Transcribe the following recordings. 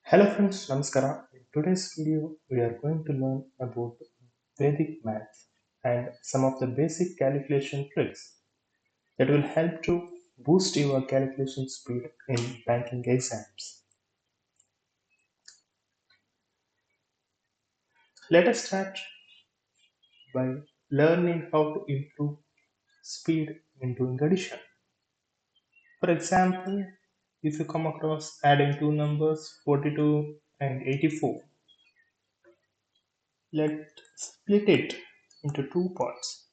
Hello friends, Namaskara. In today's video, we are going to learn about Vedic maths and some of the basic calculation tricks that will help to boost your calculation speed in banking exams. Let us start by learning how to improve speed in doing addition. For example, if you come across adding two numbers 42 and 84, let's split it into two parts.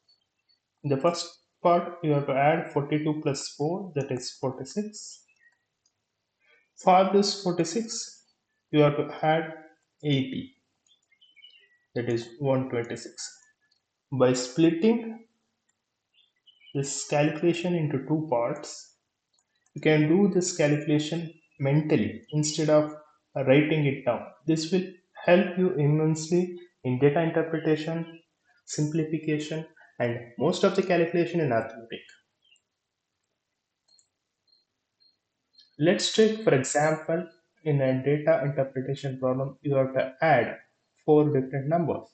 In the first part, you have to add 42 plus 4, that is 46. For this 46, you have to add 80, that is 126. By splitting this calculation into two parts, you can do this calculation mentally instead of writing it down. This will help you immensely in data interpretation, simplification, and most of the calculation in arithmetic. Let's take, for example, in a data interpretation problem, you have to add four different numbers.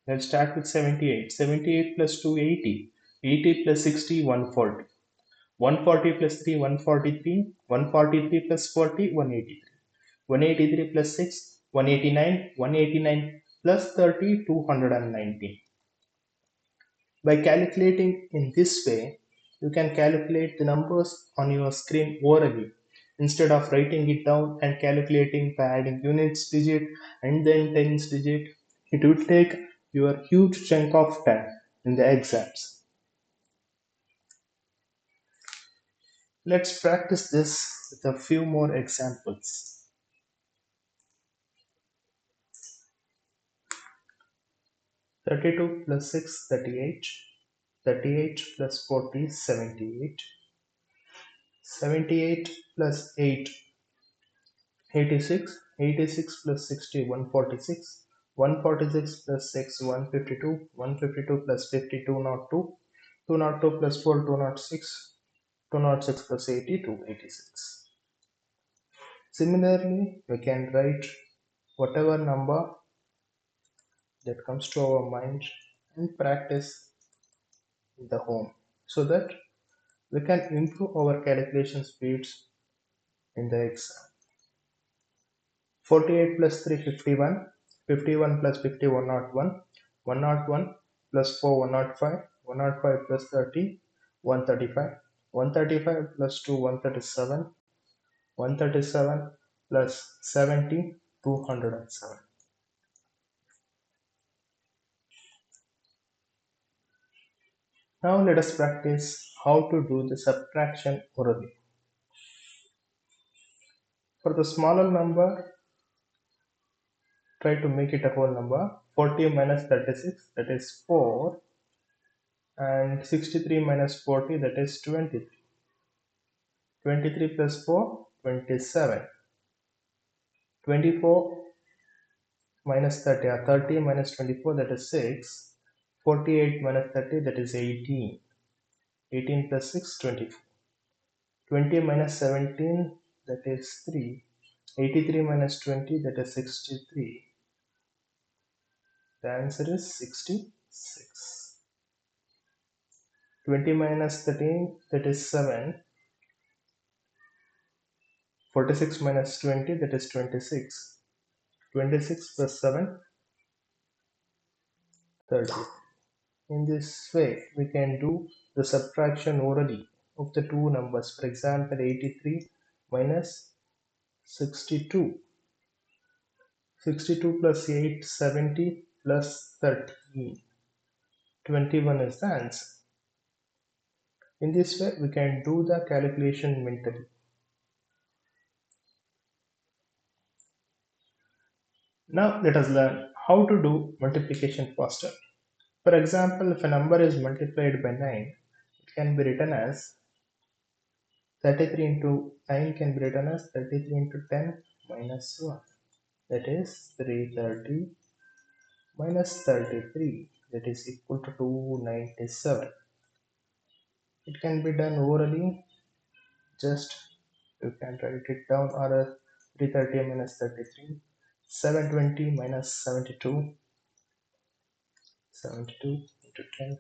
Let's start with 78. 78 plus 2, 80. 80 plus 60, 140. 140 plus 3, 143. 143 plus 40, 183. 183 plus 6, 189. 189 plus 30, 219. By calculating in this way, you can calculate the numbers on your screen orally instead of writing it down and calculating by adding units digit and then tens digit. It will take your huge chunk of time in the exams. Let's practice this with a few more examples. 32 plus 6, 38. 38 plus 40, 78. 78 plus 8, 86. 86 plus 60, 146. 146 plus 6, 152. 152 plus 50, 202. 202 plus 4, 206. 206 plus 80, 286. Similarly, we can write whatever number that comes to our mind and practice in the home so that we can improve our calculation speeds in the exam. 48 plus 3, 51. 51 plus 50, 101. 101 plus 4, 105. 105 plus 30, 135. 135 plus 2, 137. 137 plus 70, 207. Now let us practice how to do the subtraction orally. For the smaller number, try to make it a whole number. 40 minus 36, that is 4, and 63 minus 40, that is 23. 23 plus 4, 27. 24 minus 30, 30 minus 24, that is 6. 48 minus 30, that is 18. 18 plus 6, 24. 20 minus 17, that is 3. 83 minus 20, that is 63. The answer is 66. 20 minus 13, that is 7. 46 minus 20, that is 26. 26 plus 7, 30. In this way, we can do the subtraction orally of the two numbers. For example, 83 minus 62. 62 plus 8, 70 plus 13. 21 is the answer. In this way, we can do the calculation mentally. Now let us learn how to do multiplication faster. For example, if a number is multiplied by 9, it can be written as 33 into 9 can be written as 33 into 10 minus 1. That is 330 minus 33, that is equal to 297. It can be done orally, just you can write it down or 330 minus 33, 720 minus 72, 72 into 10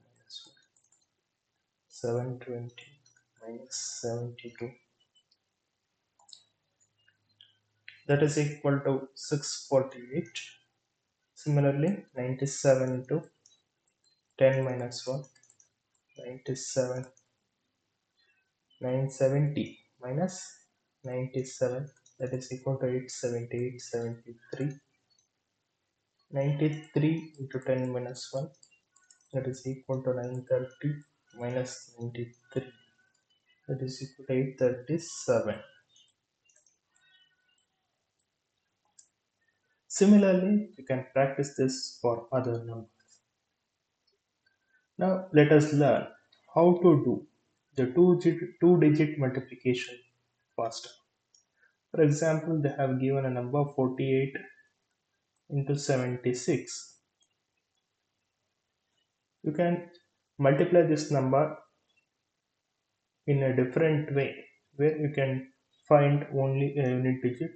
minus 1, 720 minus 72, that is equal to 648. Similarly, 97 into 10 minus 1, 97, 970 minus 97, that is equal to 878, 73, 93 into 10 minus 1, that is equal to 930 minus 93, that is equal to 837. Similarly, you can practice this for other numbers. Now let us learn how to do the two-digit multiplication faster. For example, they have given a number 48 into 76. You can multiply this number in a different way where you can find only a unit digit,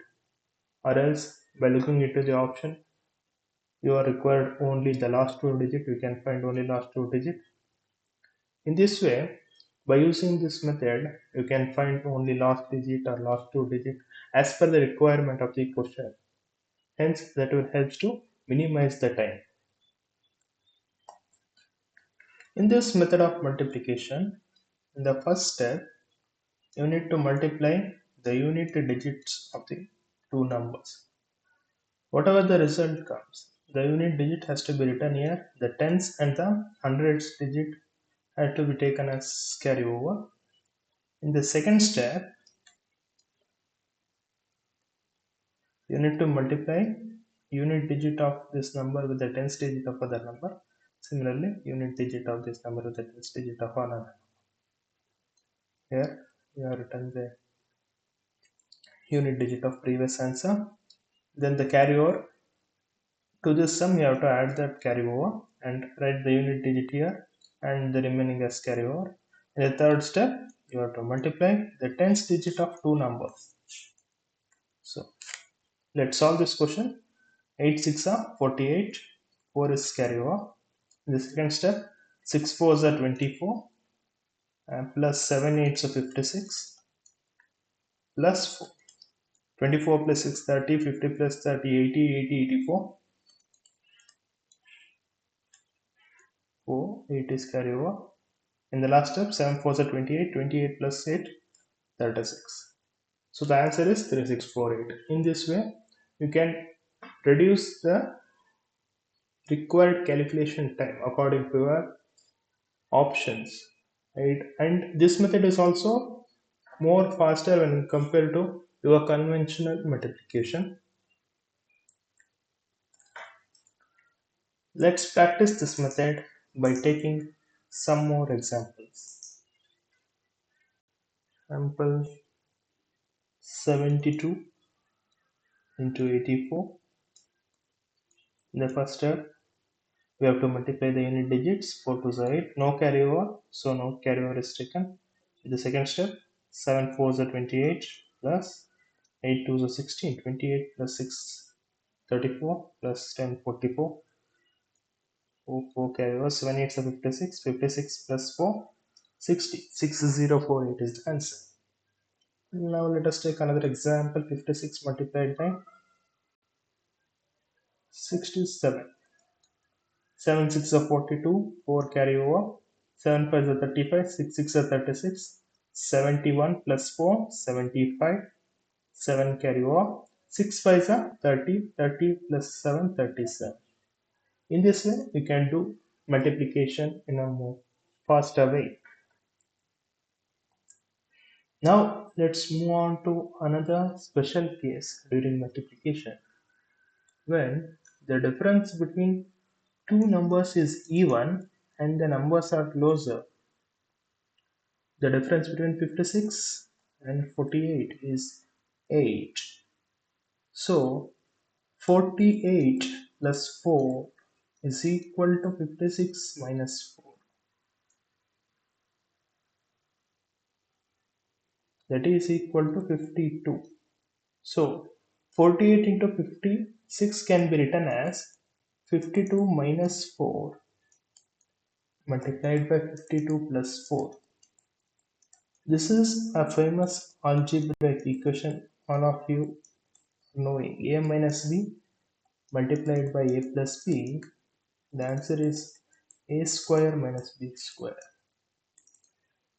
or else by looking into the option you are required only the last two digit, you can find only last two digit. In this way, by using this method, you can find only last digit or last two digit as per the requirement of the question. Hence, that will help to minimize the time. In this method of multiplication, in the first step, you need to multiply the unit digits of the two numbers. Whatever the result comes, the unit digit has to be written here. The tens and the hundreds digit had to be taken as carryover. In the second step, you need to multiply unit digit of this number with the tens digit of other number. Similarly, unit digit of this number with the tens digit of another. Here, we have written the unit digit of previous answer. Then the carryover. To this sum, you have to add that carryover and write the unit digit here and the remaining as carryover. In the third step, you have to multiply the tens digit of two numbers. So let's solve this question. 8 6 are 48, 4 is carryover. In the second step, 6 4s are 24, and plus 7 8s are 56, plus 4. 24 plus 6 30, 50 plus 30 80, 80 84. 4 8 is carryover. In the last step, 7 4s are 28, 28 plus 8 36. So the answer is 3648. In this way, you can reduce the required calculation time according to your options, right? And this method is also more faster when compared to your conventional multiplication. Let's practice this method by taking some more examples. Example 72 into 84. In the first step, we have to multiply the unit digits. 4 to 8, no carryover, so no carryover is taken. In the second step, 7 4s are 28 plus 8 2s are 16, 28 plus 6 34 plus 10 44, 4 carryover, 7 8s are 56, 56 plus 4 60, 6048 is the answer. Now let us take another example. 56 multiplied by 67. 7 6 are 42, 4 carry over, 7 5 are 35, 6 6 are 36, 71 plus 4, 75, 7 carry over, 6 5 are 30, 30 plus 7, 37. In this way, we can do multiplication in a more faster way. Now, let's move on to another special case during multiplication. When the difference between two numbers is even and the numbers are closer, the difference between 56 and 48 is 8. So 48 plus 4 is equal to 56 minus 4. That is equal to 52. So 48 into 56 can be written as 52 minus 4 multiplied by 52 plus 4. This is a famous algebraic equation all of you knowing. A minus b multiplied by a plus b, the answer is a square minus b square.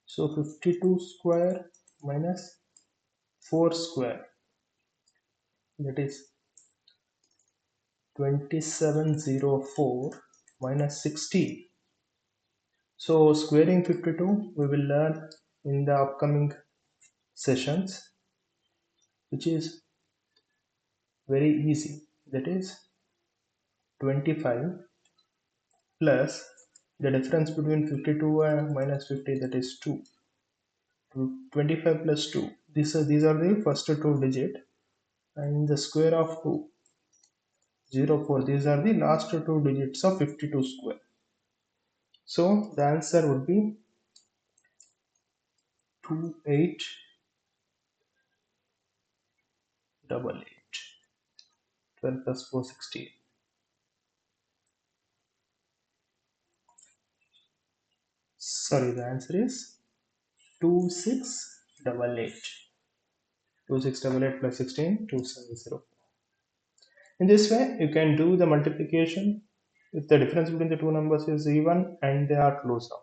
So 52 square minus 4 square, that is 2704 minus 16. So squaring 52 we will learn in the upcoming sessions, which is very easy. That is 25 plus the difference between 52 and minus 50, that is 2. 25 plus 2. These are the first two digit, and the square of 2, 0, 4. These are the last two digits of 52 square. So the answer would be 2888. 12 plus 4, 16. Sorry, the answer is 2688. 2688 plus 16, 2704. In this way, you can do the multiplication if the difference between the two numbers is even and they are closer.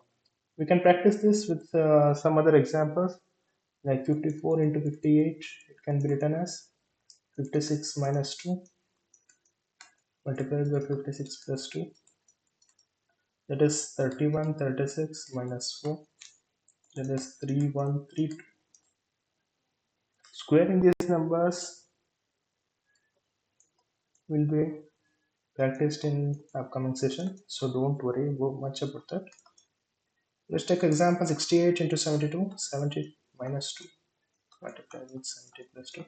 We can practice this with some other examples, like 54 into 58. It can be written as 56 minus 2 multiplied by 56 plus 2. That is 31, 36 minus 4. That is 3132. Squaring these numbers will be practiced in upcoming session, so don't worry much about that. Let's take example 68 into 72. 70 minus 2 multiplied with 70 plus 2.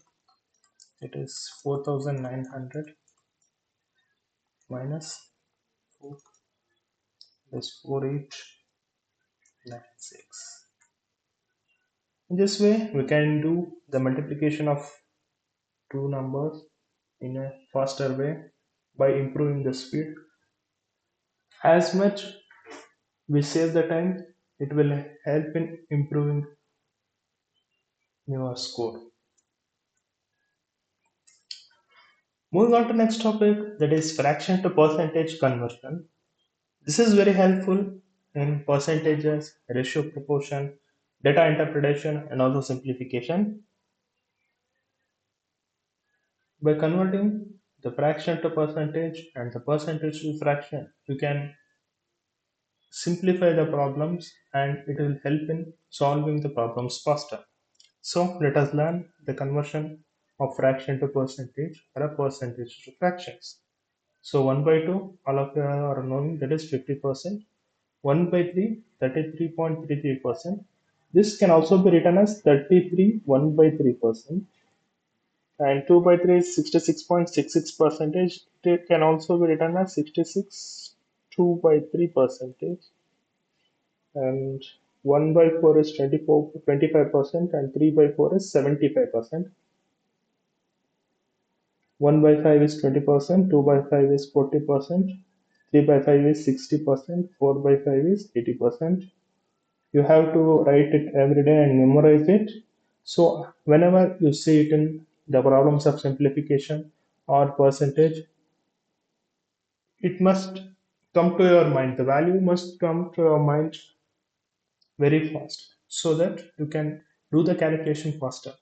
It is 4900 minus 4 plus 4896. In this way, we can do the multiplication of two numbers in a faster way by improving the speed. As much we save the time, it will help in improving your score. Moving on to next topic, that is fraction to percentage conversion. This is very helpful in percentages, ratio proportion, data interpretation, and also simplification. By converting the fraction to percentage and the percentage to fraction, you can simplify the problems and it will help in solving the problems faster. So let us learn the conversion of fraction to percentage or a percentage to fractions. So 1 by 2, all of you are knowing, that is 50%. 1 by 3, 33.33%. This can also be written as 33 1 by 3%. And 2 by 3 is 66.66 percentage. It can also be written as 66 2 by 3 percentage. And 1 by 4 is 25%, and 3 by 4 is 75%. 1 by 5 is 20%, 2 by 5 is 40%, 3 by 5 is 60%, 4 by 5 is 80%. You have to write it every day and memorize it. So whenever you see it in the problems of simplification or percentage, it must come to your mind. The value must come to your mind very fast so that you can do the calculation faster.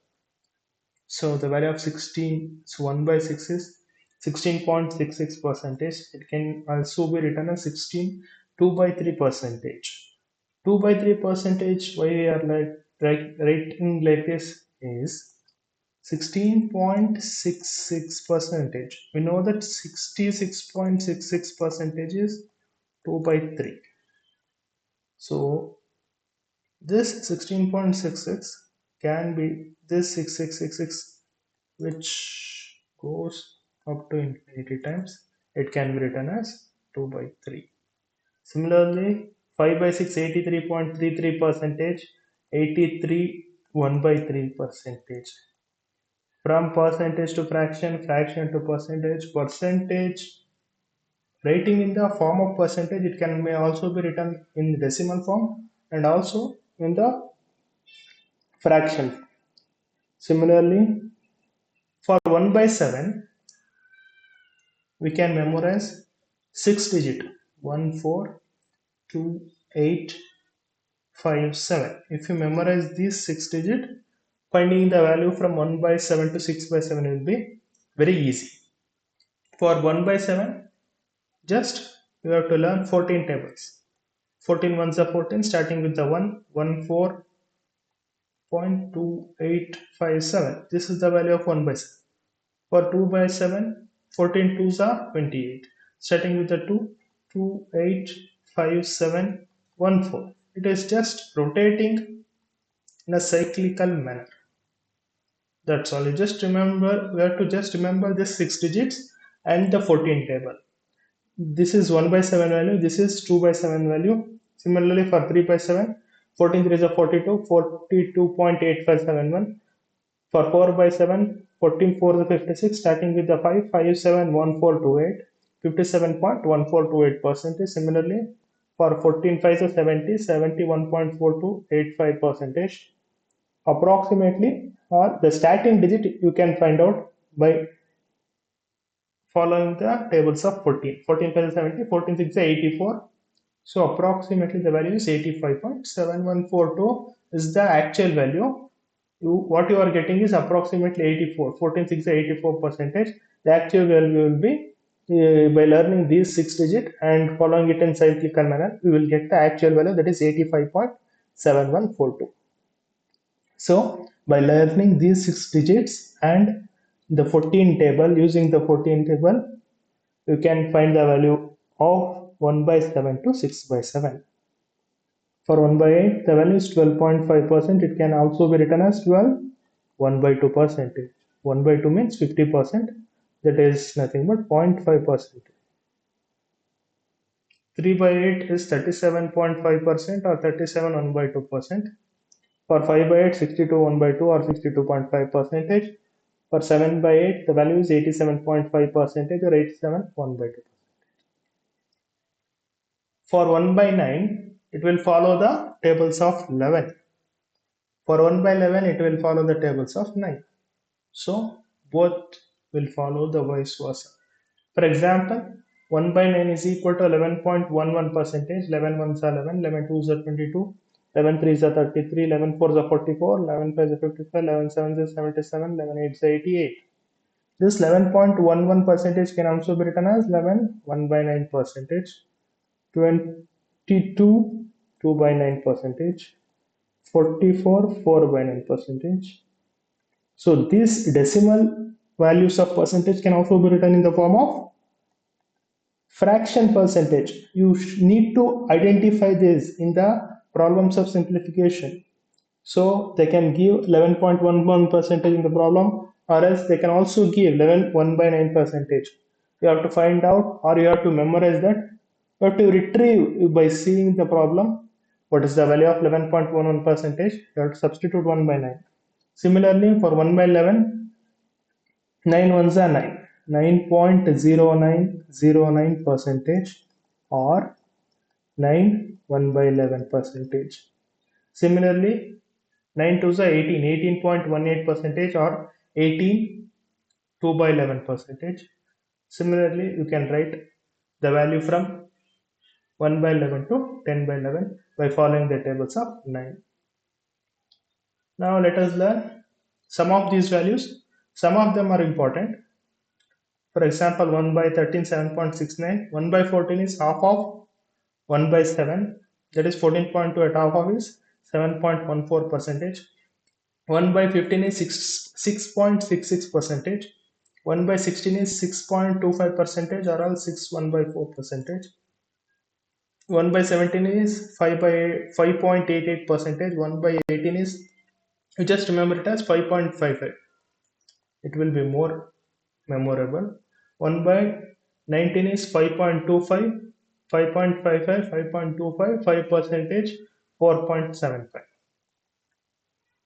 So the value of 16, so 1 by 6 is 16.66 percentage. It can also be written as 16 2 by 3 percentage. 2 by 3 percentage, why we are writing like this is 16.66 percentage. We know that 66.66 percentage is 2 by 3. So this 16.66 can be this 6666, which goes up to infinity times. It can be written as 2 by 3. Similarly, 5 by 6, 83.33 percentage, 83 1 by 3 percentage. From percentage to fraction, fraction to percentage, percentage writing in the form of percentage, it can may also be written in decimal form and also in the fraction. Similarly, for 1 by 7, we can memorize 6 digit 14287. If you memorize these 6 digit, finding the value from 1 by 7 to 6 by 7 will be very easy. For 1 by 7, just you have to learn 14 tables. 14 ones are 14, starting with the 1, 14.2857. This is the value of 1 by 7. For 2 by 7, 14 twos are 28. Starting with the 2, 285714. It is just rotating in a cyclical manner. That's all. You just remember, we have to just remember this 6 digits and the 14 table. This is 1 by 7 value, this is 2 by 7 value. Similarly, for 3 by 7, 14 3 is a 42, 42.8571. For 4 by 7, 14 4 is a 56, starting with the 5, 571428, 57.1428%. Similarly, for 14 5 is a 70, 71.4285%. Approximately, or the starting digit you can find out by following the tables of 14. 14 5 is 70, 14 6 is 84. So approximately the value is 85.7142 is the actual value. What you are getting is approximately 84. 14 6 is 84 percentage. The actual value will be by learning these 6 digit and following it in cyclical manner, we will get the actual value, that is 85.7142. So by learning these 6 digits and the 14 table, using the 14 table, you can find the value of 1 by 7 to 6 by 7. For 1 by 8, the value is 12.5%. It can also be written as 12, 1 by 2 percentage. 1 by 2 means 50%. That is nothing but 0.5%. 3 by 8 is 37.5% or 37 1 by 2%. For 5 by 8, 62 1 by 2 or 62.5 percentage. For 7 by 8, the value is 87.5 percentage or 87 1 by 2. For 1 by 9, it will follow the tables of 11. For 1 by 11, it will follow the tables of 9. So both will follow the vice versa. For example, 1 by 9 is equal to 11.11 percentage. 11 ones are 11, 11 twos are 22, 11 threes are 33, 11 fours are 44, 11 fives are 55, 11 sevens are 77, 11 eights are 88. This 11.11 percentage can also be written as 11 1 by 9 percentage, 22 2 by 9 percentage, 44 4 by 9 percentage. So these decimal values of percentage can also be written in the form of fraction percentage. You need to identify this in the problems of simplification. So they can give 11.11 percentage in the problem, or else they can also give 11 1 by 9 percentage. You have to find out, or you have to memorize that. You have to retrieve by seeing the problem. What is the value of 11.11 percentage? You have to substitute 1 by 9. Similarly, for 1 by 11, 9 ones are 9. 9.0909 percentage or 9 1 by 11 percentage. Similarly, 9 twos are 18, 18.18 percentage or 18 2 by 11 percentage. Similarly, you can write the value from 1 by 11 to 10 by 11 by following the tables of 9. Now let us learn some of these values. Some of them are important. For example, 1 by 13 7.69, 1 by 14 is half of 1 by 7, that is 14.2, at half of is 7.14 percentage. 1 by 15 is 6.66 percentage. 1 by 16 is 6.25 percentage or else 6 1 by 4 percentage. 1 by 17 is 5 by 5.88 percentage. 1 by 18 is, you just remember it as 5.55. It will be more memorable. 1 by 19 is 5.25, 5.55, 5.25, 5 percentage, 4.75.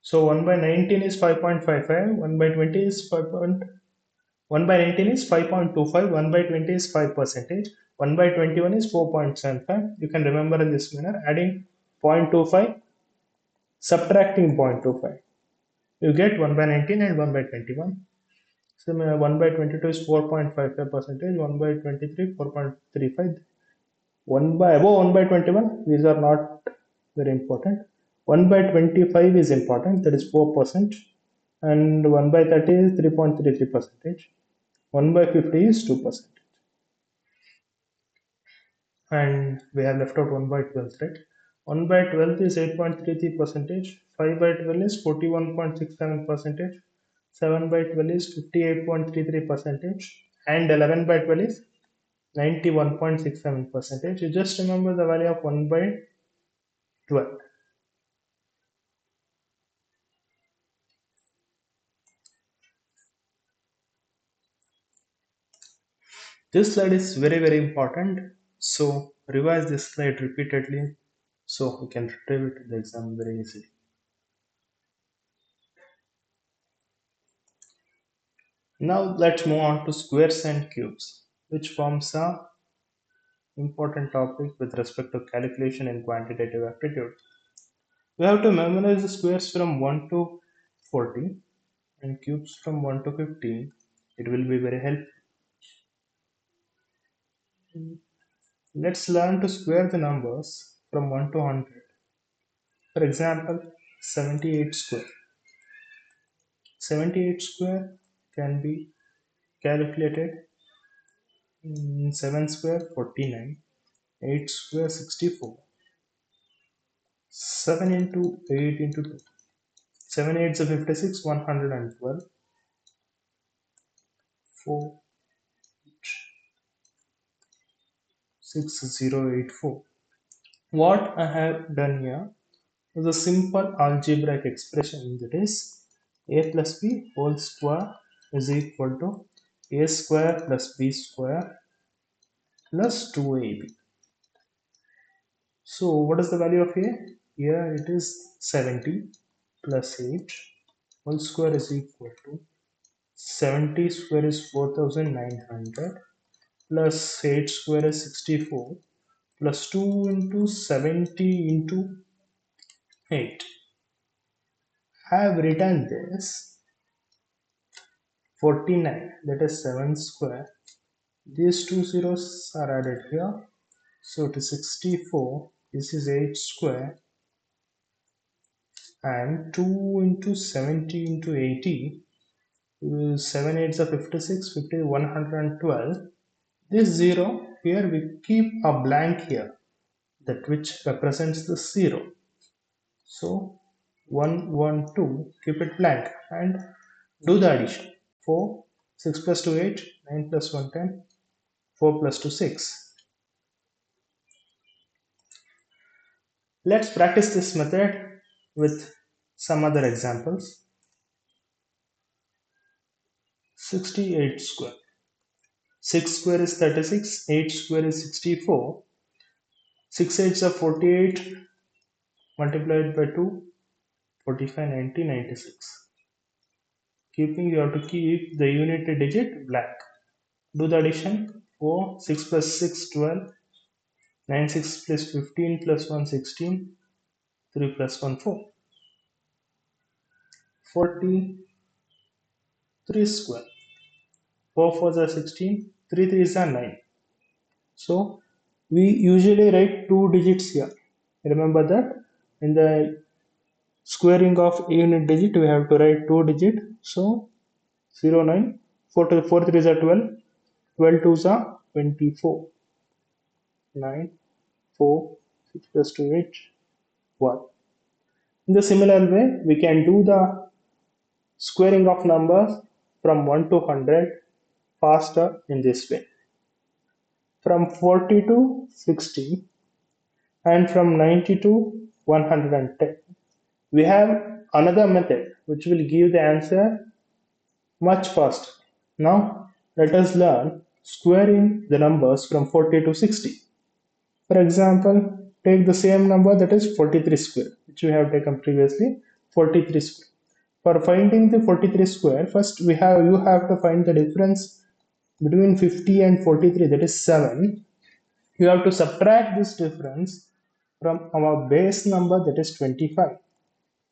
So 1 by 19 is 5.55, 1 by 20 is 1 by 19 is 5.25, 1 by 20 is 5 percentage, 1 by 21 is 4.75. You can remember in this manner, adding 0.25, subtracting 0.25. You get 1 by 19 and 1 by 21. So 1 by 22 is 4.55 percentage, 1 by 23, 4.35. 1 by above 1 by 21, these are not very important. 1 by 25 is important, that is 4%, and 1 by 30 is 3.33 percentage. 1 by 50 is 2%. And we have left out 1 by 12, right? 1 by 12 is 8.33 percentage, 5 by 12 is 41.67 percentage, 7 by 12 is 58.33 percentage, and 11 by 12 is 91.67 percentage. You just remember the value of 1 by 12. This slide is very, very important. So revise this slide repeatedly so you can retrieve it in the exam very easily. Now let's move on to squares and cubes, which forms a important topic with respect to calculation in quantitative aptitude. We have to memorize the squares from 1 to 40 and cubes from 1 to 15. It will be very helpful. Let's learn to square the numbers from 1 to 100. For example, 78 square. 78 square can be calculated. 7 square 49, 8 square 64, 7 into 8 into 2. 7 8 is 56, 112, 4 6084. What I have done here is a simple algebraic expression, that is a plus b whole square is equal to a square plus b square plus 2ab. So what is the value of a? Here it is 70 plus 8 whole square is equal to 70 square is 4900 plus 8 square is 64 plus 2 into 70 into 8. I have written this 49, that is 7 square. These two zeros are added here. So it is 64. This is 8 square. And 2 into 70 into 80. 7 8s are 56, 50, 112. This 0, here we keep a blank here, that which represents the 0. So 1, 1, 2, keep it blank and do the addition. 4, 6 plus 2, 8, 9 plus 1, 10, 4 plus 2, 6. Let's practice this method with some other examples. 68 square. 6 square is 36, 8 square is 64, 6 8s are 48, multiplied by 2, 45, 90, 96. Keeping, you have to keep the unit digit blank. Do the addition. 4, 6 plus 6, 12, 9 6 plus 15 plus 1, 16, 3 plus 1, 4. 43 square. 4 4s are 16, 3 3s are 9. So we usually write two digits here. Remember that in the squaring of a unit digit we have to write two digit. So 0 9, 4 to 4 3s are 12, 12 2s are 24, 9 4 6 plus 2 8 1. In the similar way we can do the squaring of numbers from 1 to 100 faster in this way. From 40 to 60 and from 90 to 110. We have another method which will give the answer much faster. Now let us learn squaring the numbers from 40 to 60. For example, take the same number, that is 43 square, which we have taken previously. 43 square. For finding the 43 square, first you have to find the difference between 50 and 43, that is 7. You have to subtract this difference from our base number, that is 25.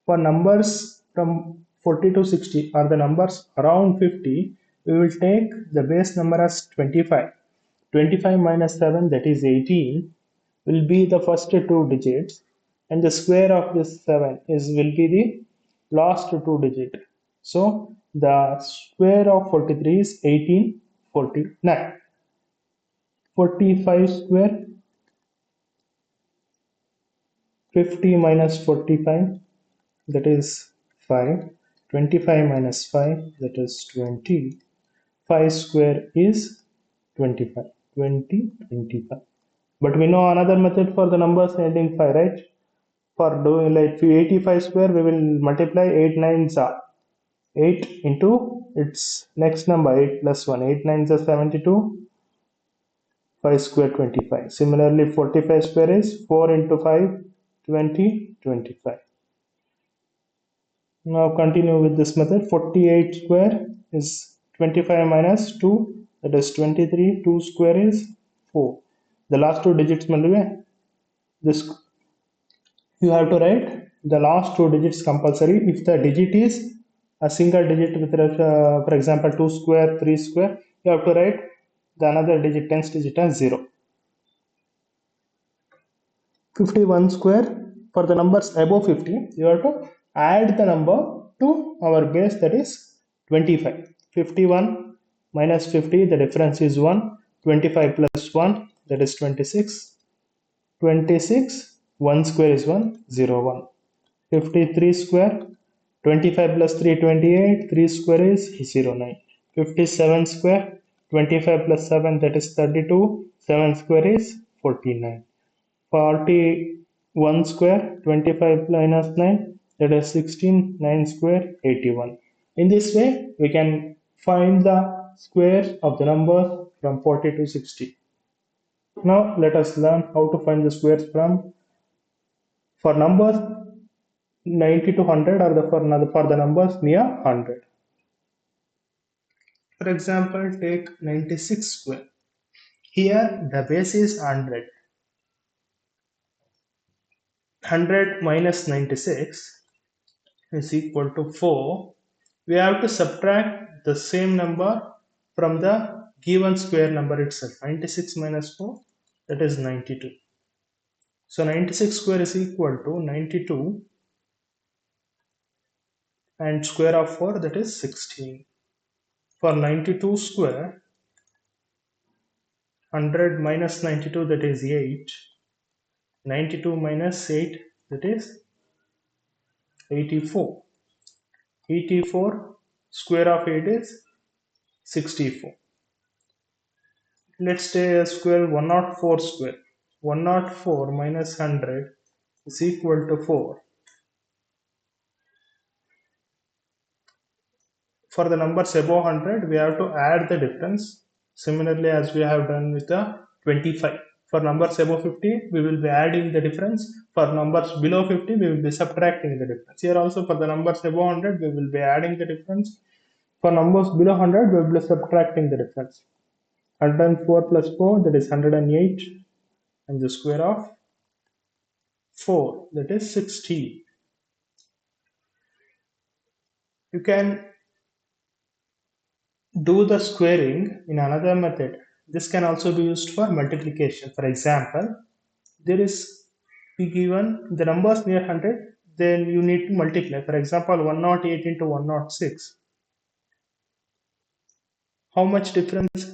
For numbers from 40 to 60 or the numbers around 50, we will take the base number as 25. 25 minus 7, that is 18, will be the first two digits, and the square of this 7 is will be the last two digit. So the square of 43 is 1849. 45 square, 50 minus 45, that is 5. 25 minus 5, that is 20. 5 square is 25. 20, 25. But we know another method for the numbers ending 5, right? For doing like 85 square, we will multiply 8 nines are 8 into its next number, 8 plus 1. 8 nines are 72, 5 square 25. Similarly, 45 square is 4 into 5, 20, 25. Now continue with this method. 48 square is 25 minus 2, that is 23. 2 square is 4. The last two digits multiply. This you have to write the last two digits compulsory. If the digit is a single digit with for example 2 square, 3 square, you have to write the another digit, tens digit as 0. 51 square, for the numbers above 50, you have to add the number to our base, that is 25. 51 minus 50, the difference is 1. 25 plus 1, that is 26. 26, 1 square is 1, 0, 1. 53 square, 25 plus 3, 28. 3 square is 0, 9. 57 square, 25 plus 7, that is 32. 7 square is 49. 41 square, 25 minus 9, that is 16. 9 square, 81. In this way, we can find the squares of the numbers from 40 to 60. Now let us learn how to find the squares from for numbers 90 to 100, or for the numbers near 100. For example, take 96 square. Here the base is 100. 100 minus 96 is equal to 4. We have to subtract the same number from the given square number itself. 96 minus 4, that is 92. So 96 square is equal to 92 and square of 4, that is 16. For 92 square, 100 minus 92, that is 8. 92 minus 8, that is 84. 84 square of 8 is 64. Let's take a square 104 square. 104 minus 100 is equal to 4. For the numbers above 100, we have to add the difference. Similarly, as we have done with the 25. For numbers above 50, we will be adding the difference. For numbers below 50, we will be subtracting the difference. Here also for the numbers above 100, we will be adding the difference. For numbers below 100, we will be subtracting the difference. 104 plus 4, that is 108, and the square of 4, that is 60. You can do the squaring in another method. This can also be used for multiplication. For example, there is be given the numbers near 100, then you need to multiply. For example, 108 into 106. How much difference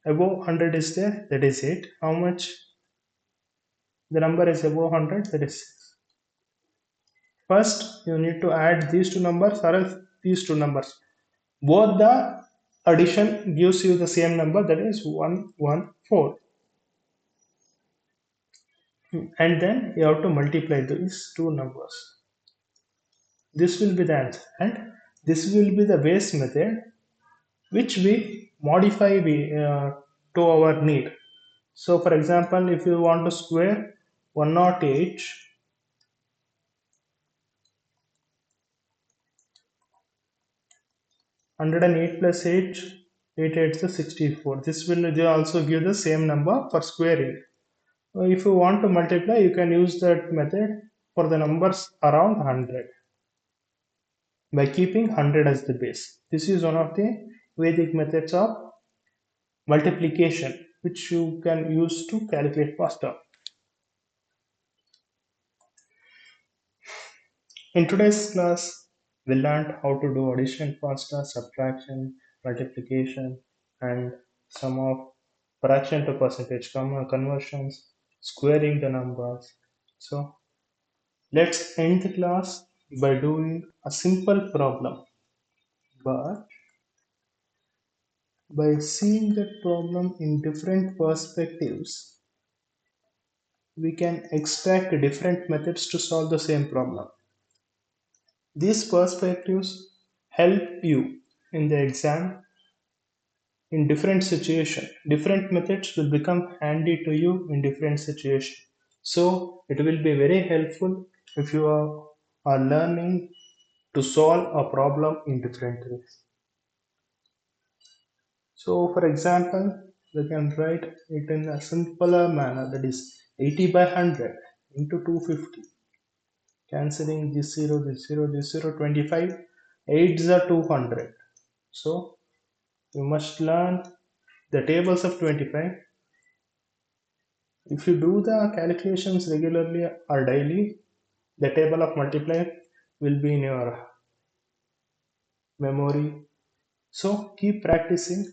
above 100 is there? That is 8. How much the number is above 100? That is 6. First, you need to add these two numbers or else these two numbers. Both the addition gives you the same number, that is 114. And then you have to multiply these two numbers. This will be the answer, and this will be the base method which we modify to our need. So for example, if you want to square 108 108 plus 8, 8 8 is 64. This will they also give the same number for squaring. If you want to multiply, you can use that method for the numbers around 100 by keeping 100 as the base. This is one of the Vedic methods of multiplication which you can use to calculate faster. In today's class, we learned how to do addition faster, subtraction, multiplication, and some of fraction to percentage conversions, squaring the numbers. So let's end the class by doing a simple problem. But by seeing that problem in different perspectives, we can extract different methods to solve the same problem. These perspectives help you in the exam in different situation. Different methods will become handy to you in different situation. So it will be very helpful if you are learning to solve a problem in different ways. So for example, we can write it in a simpler manner, that is 80 by 100 into 250. Cancelling this 0, this 0, this 0, 25. 8s are 200. So you must learn the tables of 25. If you do the calculations regularly or daily, the table of multiply will be in your memory. So keep practicing.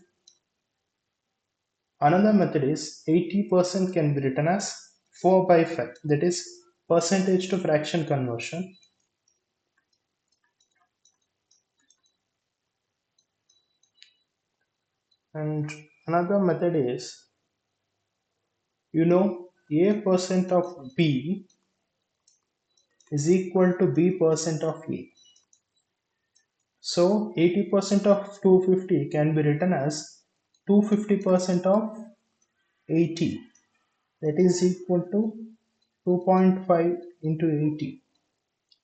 Another method is 80% can be written as 4 by 5, that is percentage to fraction conversion. And another method is, A percent of B is equal to B percent of A. So 80% of 250 can be written as 250% of 80, that is equal to 2.5 into 80.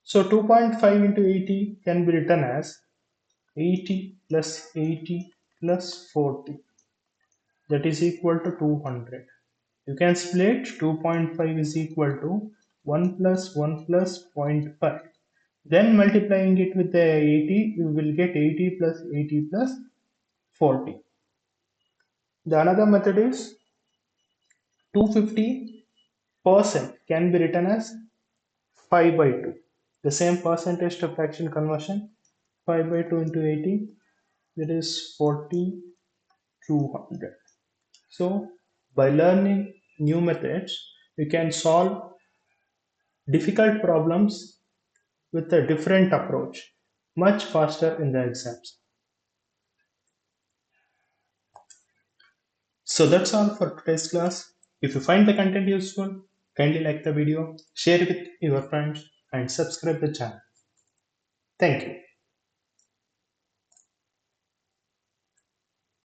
So 2.5 into 80 can be written as 80 plus 40, that is equal to 200. You can split 2.5 is equal to 1 plus 1 plus zero point 0.5. Then multiplying it with the 80, you will get 80 plus 80 plus 40. The another method is 250% can be written as 5 by 2. The same percentage to fraction conversion, 5 by 2 into 80, that is 4200. So by learning new methods, you can solve difficult problems with a different approach much faster in the exams. So that's all for today's class. If you find the content useful, kindly like the video, share it with your friends, and subscribe the channel. Thank you.